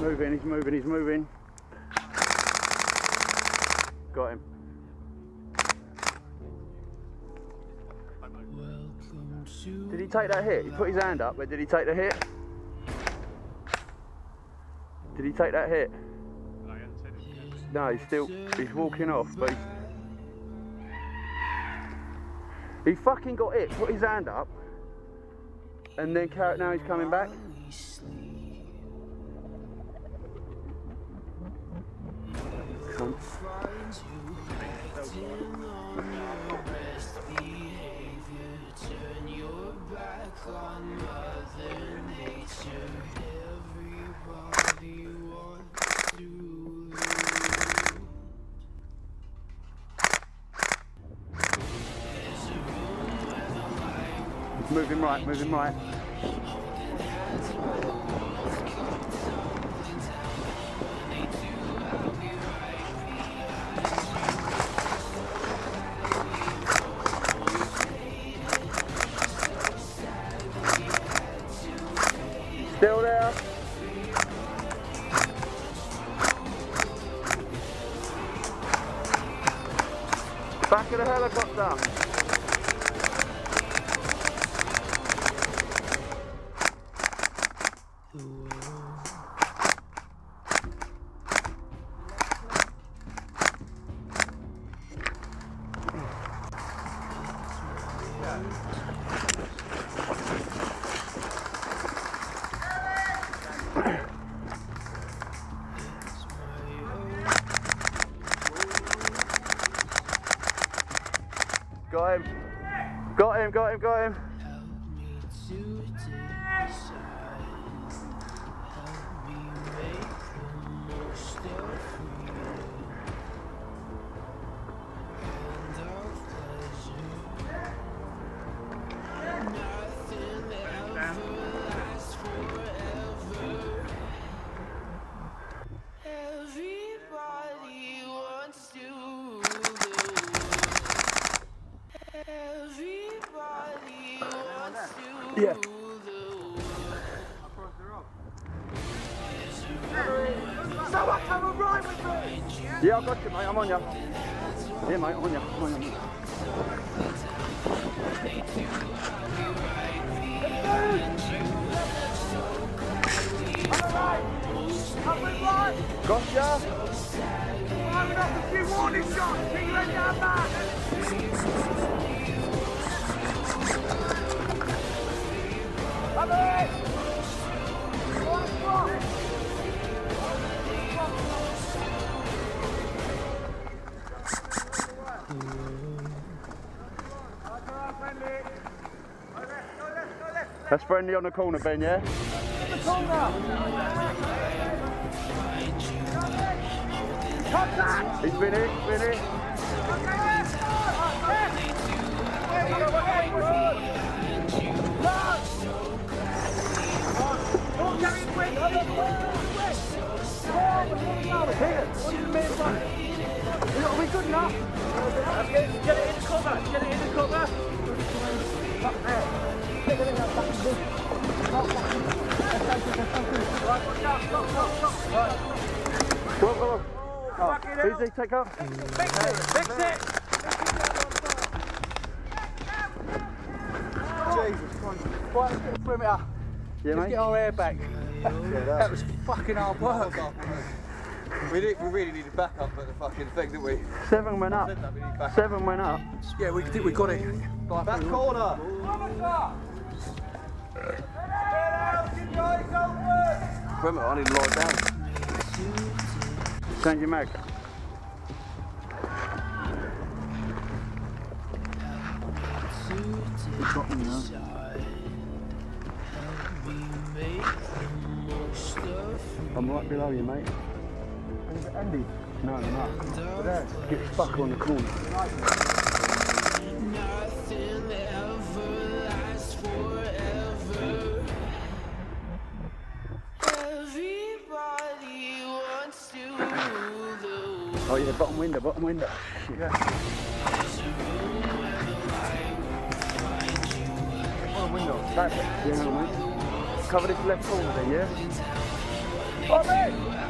moving, he's moving, he's moving. Got him. Did he take that hit? He put his hand up, but did he take the hit? Did he take that hit? No, he's walking off, but he fucking got hit, put his hand up, and then now he's coming back. Come. Moving right, moving right. Still there. Back of the helicopter. Got him. Got him, got him, got him. Yeah. Someone come and ride with me! Yeah, I got you, mate. I'm on you. Yeah, mate, I'm on you. I'm on you. Gotcha. Firing off a few warning shots. Keep ready down back. Come in! That's friendly on the corner, Ben, yeah? The corner! Contact! He's been hit, he's been hit. Are we good enough? Get it in the cover, get it in the cover. Up there. Go. Oh, easy, take up. Fix it! Jesus Christ. Right, let's get the perimeter. Yeah, Let's mate. get our air back. That was fucking hard work. We really needed backup at the fucking thing, didn't we? 7 went up. 7 went up. Yeah, we got it. Back corner! Remember, I need to lie down. Change your mag. You've got me now. I'm right below you, mate. Is it Andy? No, I'm not. There. Get stuck on the corner. Oh yeah, bottom window, bottom window. Shit. Yeah. On the window. That's it. Yeah, mate. Cover this left corner then, yeah? Bobby!